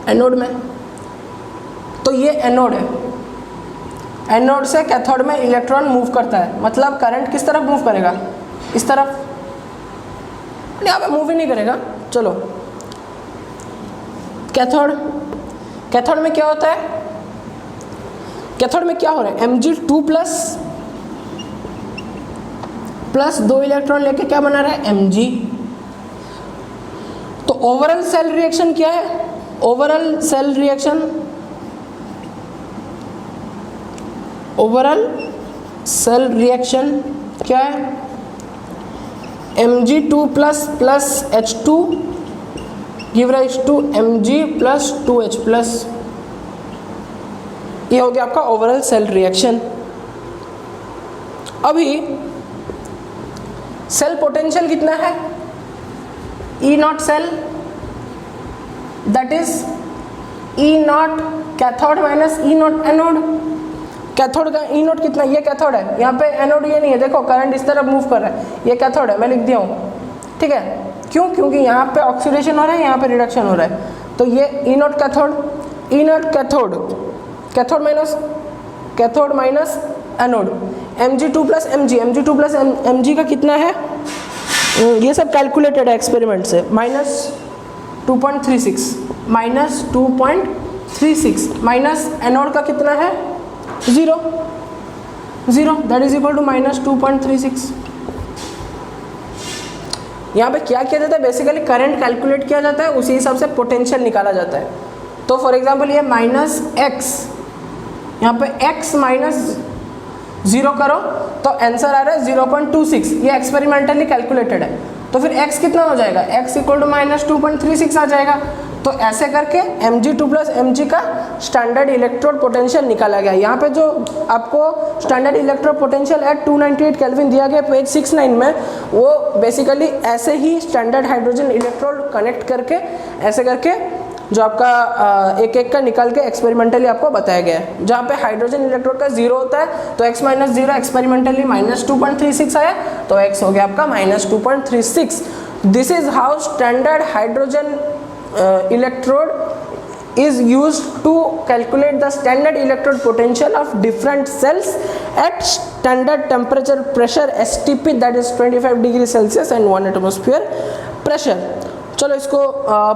एनोड में, तो ये एनोड है, एनोड से कैथोड में इलेक्ट्रॉन मूव करता है, मतलब करंट किस तरफ मूव करेगा, इस तरफ, यहाँ पे मूव ही नहीं करेगा। चलो, कैथोड में क्या होता है, कैथोड में क्या हो रहा है, Mg2+ प्लस 2 इलेक्ट्रॉन लेके क्या बना रहा है, Mg। तो ओवरऑल सेल रिएक्शन क्या है, ओवरऑल सेल रिएक्शन क्या है, Mg2+ plus H2 give rise to Mg plus 2H+। ये हो गया आपका ओवरऑल सेल रिएक्शन। अभी सेल पोटेंशियल कितना है, E0 cell, that is E0 cathode minus E0 anode. Cathode का E0 कितना, ये कैथोड है, यहाँ पे एनोड ये नहीं है, देखो करंट इस तरफ मूव कर रहा है, ये कैथोड है, मैं लिख दिया हूँ, ठीक है। क्यों, क्योंकि यहाँ पे ऑक्सीडेशन हो रहा है, यहाँ पे रिडक्शन हो रहा है, तो ये E0 cathode, cathode minus anode, Mg2 plus Mg plus Mg का कितना है, ये सब कैलकुलेटेड है एक्सपेरिमेंट से, -2.36 माइनस एनोड का कितना है 0 दैट इज इक्वल टू -2.36। यहाँ पे क्या किया जाता है, बेसिकली करंट कैलकुलेट किया जाता है, उसी हिसाब से पोटेंशियल निकाला जाता है। तो फॉर एग्जांपल ये -x, यहाँ पे x -0 करो तो आंसर आ रहा है 0.26, ये एक्सपेरिमेंटली कैलकुलेटेड है। तो फिर x कितना हो जाएगा, x इक्वल टू -2.36 आ जाएगा। तो ऐसे करके Mg2 प्लस Mg का स्टैंडर्ड इलेक्ट्रोड पोटेंशियल निकाला गया। यहाँ पे जो आपको standard electrode potential at 298 kelvin दिया गया पेज 69 में, वो बेसिकली ऐसे ही स्टैंडर्ड हाइड्रोजन इलेक्ट्रोड कनेक्ट करके ऐसे करके जो आपका एक एक का निकाल के एक्सपेरिमेंटली आपको बताया गया है। जहाँ पे हाइड्रोजन इलेक्ट्रोड का 0 होता है तो x -0 एक्सपेरिमेंटली -2.36 आया, तो x हो गया आपका -2.36। This is how standard hydrogen electrode is used to calculate the standard electrode potential of different cells at standard temperature pressure STP, that is 25 degree Celsius and 1 atmosphere pressure। चलो इसको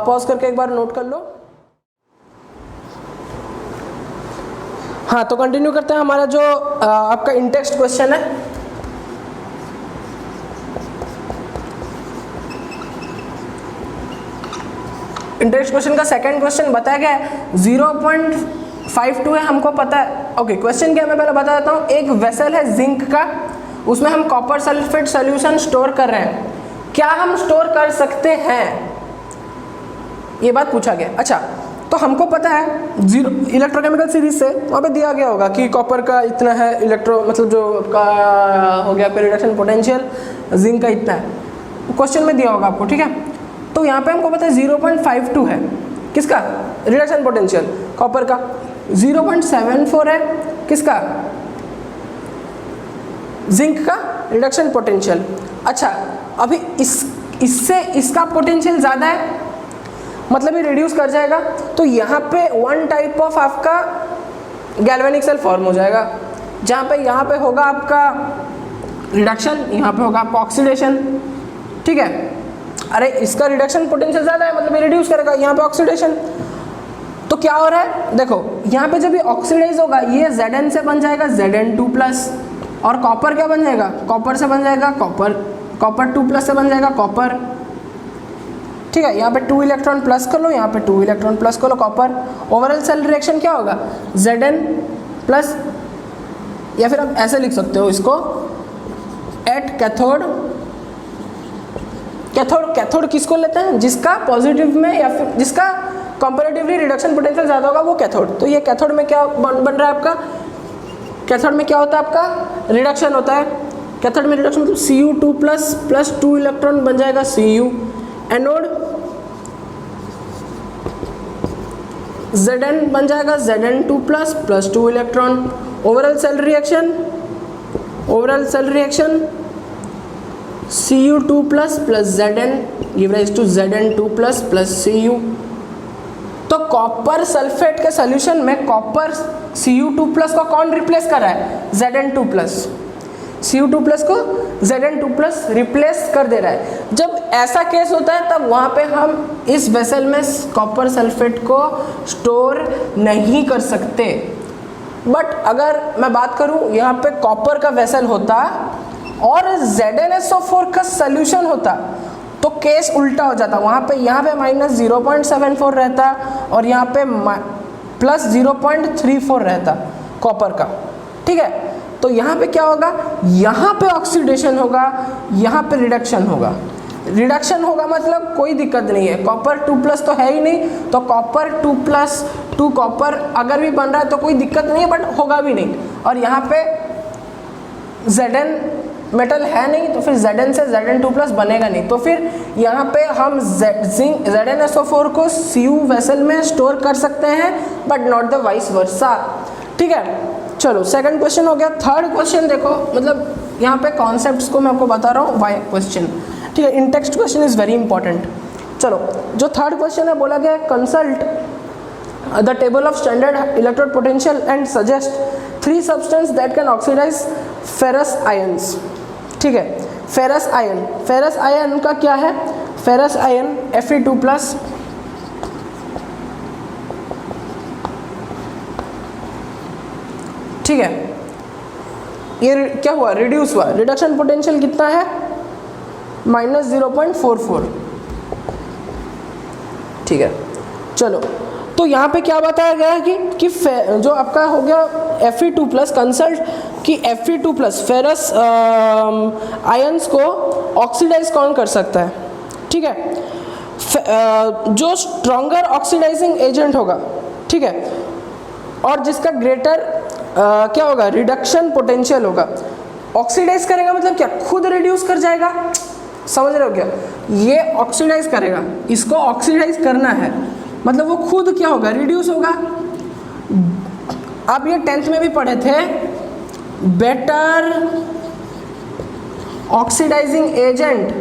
pause करके एक बार note कर लो। हाँ, तो continue करते हैं। हमारा जो आपका इंटेक्स्ट क्वेश्चन है, इंटरेस्ट क्वेश्चन का सेकंड क्वेश्चन बताया गया है 0.52 है, हमको पता है। ओके, क्वेश्चन क्या मैं पहले बता देता हूँ। एक वेसल है जिंक का, उसमें हम कॉपर सल्फेट सॉल्यूशन स्टोर कर रहे हैं, क्या हम स्टोर कर सकते हैं, ये बात पूछा गया। अच्छा, तो हमको पता है जीरो इलेक्ट्रोकेमिकल सीरीज से वहाँ पे दिया गया होगा कि कॉपर का इतना है इलेक्ट्रो, मतलब जो का हो गया रिडक्शन पोटेंशियल, जिंक का इतना है, क्वेश्चन में दिया होगा आपको, ठीक है। तो यहाँ पे हमको पता है 0.52 है, किसका रिडक्शन पोटेंशियल, कॉपर का। 0.74 है किसका, जिंक का रिडक्शन पोटेंशियल। अच्छा, अभी इससे इसका पोटेंशियल ज़्यादा है, मतलब ये रिड्यूस कर जाएगा, तो यहाँ पे वन टाइप ऑफ आपका गैल्वेनिक सेल फॉर्म हो जाएगा, जहाँ पे यहाँ पे होगा आपका रिडक्शन, यहाँ पे होगा आपका ऑक्सीडेशन, ठीक है। अरे इसका रिडक्शन पोटेंशियल ज़्यादा है, मतलब ये रिड्यूस करेगा, यहाँ पे ऑक्सीडेशन। तो क्या हो रहा है, देखो यहाँ पे जब ये ऑक्सीडाइज होगा, ये Zn से बन जाएगा Zn2+, और कॉपर क्या बन जाएगा, कॉपर से बन जाएगा कॉपर 2+ से बन जाएगा कॉपर, ठीक है। यहाँ पे 2 इलेक्ट्रॉन प्लस कर लो, यहाँ पे 2 इलेक्ट्रॉन प्लस कर लो कॉपर। ओवरऑल सेल रिएक्शन क्या होगा, Zn+, या फिर आप ऐसे लिख सकते हो इसको, एट कैथोड किसको लेते हैं, जिसका पॉजिटिव में या फिर जिसका कंपैरेटिवली रिडक्शन पोटेंशियल ज़्यादा होगा वो कैथोड। तो ये कैथोड में क्या बन रहा है आपका, कैथोड में क्या होता है आपका, रिडक्शन होता है। कैथोड में रिडक्शन मतलब Cu2+ प्लस 2 इलेक्ट्रॉन बन जाएगा Cu। एनोड Zn बन जाएगा Zn2+ plus 2 electron. Overall cell reaction Cu2+ plus Zn give rise to Zn2+ plus Cu। तो कॉपर सल्फेट के सॉल्यूशन में कॉपर Cu2+ को कौन रिप्लेस कर रहा है, Zn2+। Cu2+ को Zn2+ रिप्लेस कर दे रहा है। जब ऐसा केस होता है तब वहाँ पे हम इस वेसल में कॉपर सल्फेट को स्टोर नहीं कर सकते। बट अगर मैं बात करूँ यहाँ पे कॉपर का वेसल होता और ZnSO4 का सॉल्यूशन होता तो केस उल्टा हो जाता। वहाँ पे यहाँ पे -0.74 रहता और यहाँ पे +0.34 रहता कॉपर का, ठीक है। तो यहाँ पे क्या होगा, यहाँ पे ऑक्सीडेशन होगा, यहाँ पे रिडक्शन होगा। रिडक्शन होगा मतलब कोई दिक्कत नहीं है, कॉपर 2+ तो है ही नहीं, तो कॉपर 2+2 कॉपर अगर भी बन रहा है तो कोई दिक्कत नहीं है, बट होगा भी नहीं। और यहाँ पे Zn मेटल है नहीं, तो फिर Zn से Zn2+ बनेगा नहीं। तो फिर यहाँ पे हम ZnSO4 को Cu वेसल में स्टोर कर सकते हैं, but not the vice versa, ठीक है। चलो सेकंड क्वेश्चन हो गया। थर्ड क्वेश्चन देखो, मतलब यहाँ पे कॉन्सेप्ट्स को मैं आपको बता रहा हूँ, वाई क्वेश्चन, ठीक है। Intext question is very important. चलो जो थर्ड क्वेश्चन है, बोला गया consult the table of standard electrode potential and suggest 3 substance that can oxidise ferrous ions, ठीक है। फेरस आयन का क्या है, फेरस आयन Fe2+, ठीक है। ये क्या हुआ, रिड्यूस हुआ, रिडक्शन पोटेंशियल कितना है, -0.44, ठीक है। चलो, तो यहाँ पे क्या बताया गया है कि जो आपका हो गया Fe2+, कंसल्ट कि Fe2+ फेरस आयंस को ऑक्सीडाइज कौन कर सकता है, ठीक है। जो स्ट्रॉन्गर ऑक्सीडाइजिंग एजेंट होगा, ठीक है, और जिसका ग्रेटर क्या होगा, रिडक्शन पोटेंशियल होगा। ऑक्सीडाइज करेगा मतलब क्या, खुद रिड्यूस कर जाएगा, समझ रहे हो क्या, ये ऑक्सीडाइज करेगा, इसको ऑक्सीडाइज करना है मतलब वो खुद क्या होगा, रिड्यूस होगा। आप ये 10th में भी पढ़े थे, better oxidising agent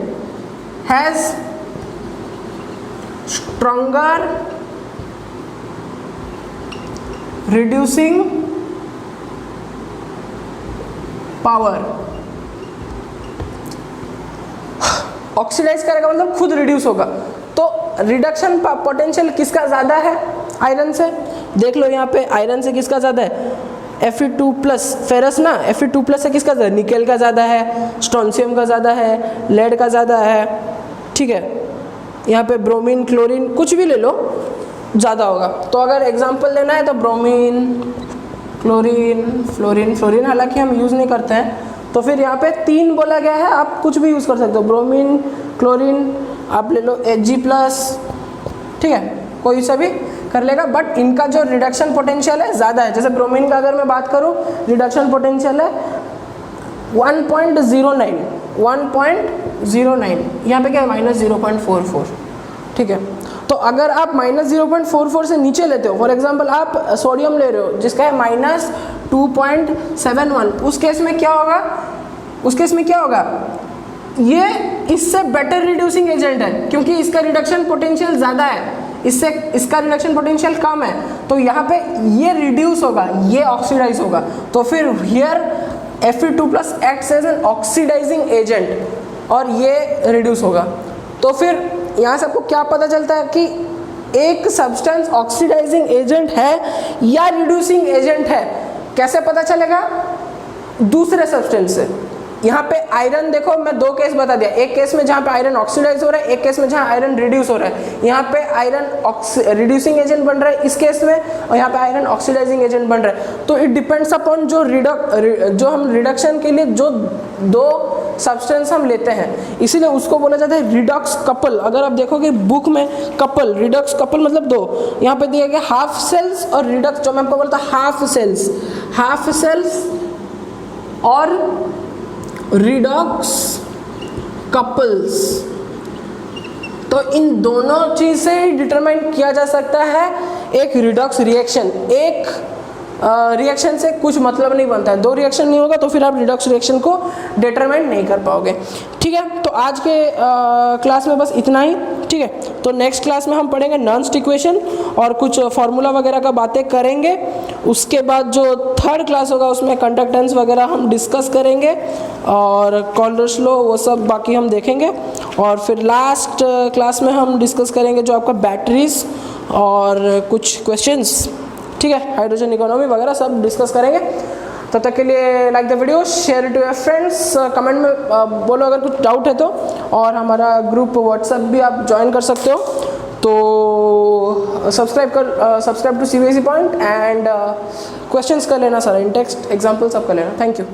has stronger reducing power. Oxidise करेगा मतलब खुद रिड्यूस होगा, तो रिडक्शन पोटेंशियल किसका ज़्यादा है, आयरन से। देख लो यहाँ पे आयरन से किसका ज़्यादा है, Fe2+, फेरस ना, Fe2+ से किसका ज़्यादा, निकेल का ज़्यादा है, स्ट्रोंशियम का ज़्यादा है, लेड का ज़्यादा है, ठीक है। यहाँ पे ब्रोमीन, क्लोरीन, कुछ भी ले लो, ज़्यादा होगा। तो अगर एग्जाम्पल लेना है तो ब्रोमीन, क्लोरीन, फ्लोरीन हालांकि हम यूज़ नहीं करते हैं, तो फिर यहाँ पे 3 बोला गया है, आप कुछ भी यूज़ कर सकते हो, ब्रोमीन, क्लोरीन, आप ले लो Hg+, ठीक है, कोई सा भी कर लेगा, बट इनका जो रिडक्शन पोटेंशियल है ज़्यादा है। जैसे ब्रोमीन का अगर मैं बात करूँ, रिडक्शन पोटेंशियल है 1.09, यहाँ पे क्या है, -0.44, ठीक है। तो अगर आप -0.44 से नीचे लेते हो, फॉर एग्जांपल आप सोडियम ले रहे हो जिसका है -2.71, उस केस में क्या होगा, ये इससे बेटर रिड्यूसिंग एजेंट है क्योंकि इसका रिडक्शन पोटेंशियल ज़्यादा है, इससे इसका रिडक्शन पोटेंशियल कम है, तो यहाँ पे ये रिड्यूस होगा, ये ऑक्सीडाइज होगा। तो फिर here Fe2+ acts as an oxidising agent और ये रिड्यूस होगा। तो फिर यहाँ से आपको क्या पता चलता है कि एक सब्सटेंस ऑक्सीडाइजिंग एजेंट है या रिड्यूसिंग एजेंट है, कैसे पता चलेगा, दूसरे सब्सटेंस से। यहाँ पे आयरन देखो, मैं 2 केस बता दिया, एक केस में जहाँ पे आयरन ऑक्सीडाइज हो रहा है, एक केस में जहाँ आयरन रिड्यूस हो रहा है। यहाँ पे आयरन रिड्यूसिंग एजेंट बन रहा है इस केस में, और यहाँ पे आयरन ऑक्सीडाइजिंग एजेंट बन रहा है। तो इट डिपेंड्स अपॉन जो हम रिडक्शन के लिए जो 2 सब्सटेंस हम लेते हैं, इसीलिए उसको बोला जाता है रिडक्स कपल। अगर आप देखोगे बुक में कपल, रिडक्स कपल मतलब 2, यहाँ पे दिया गया हाफ सेल्स और रिडक्स, जो मैं आपको बोलता हाफ सेल्स और रिडॉक्स कपल्स। तो इन दोनों चीज से डिटरमाइन किया जा सकता है एक रिडॉक्स रिएक्शन। एक रिएक्शन से कुछ मतलब नहीं बनता है, 2 रिएक्शन नहीं होगा तो फिर आप रिडॉक्स रिएक्शन को डिटरमाइन नहीं कर पाओगे, ठीक है। तो आज के क्लास में बस इतना ही, ठीक है। तो नेक्स्ट क्लास में हम पढ़ेंगे नॉन्स्ट इक्वेशन और कुछ फार्मूला वगैरह का बातें करेंगे। उसके बाद जो 3rd क्लास होगा उसमें कंडक्टेंस वगैरह हम डिस्कस करेंगे और कॉल्डर्स लॉ वो सब बाकी हम देखेंगे। और फिर लास्ट क्लास में हम डिस्कस करेंगे जो आपका बैटरीज और कुछ क्वेश्चंस, ठीक है, हाइड्रोजन इकोनॉमी वगैरह सब डिस्कस करेंगे। तब तक के लिए like the video, share to your friends, comment में बोलो अगर कुछ डाउट है तो, और हमारा ग्रुप व्हाट्सएप भी आप ज्वाइन कर सकते हो। तो subscribe to CBSE point and questions कर लेना सारा, इन टेक्स्ट एग्जाम्पल सब कर लेना। Thank you.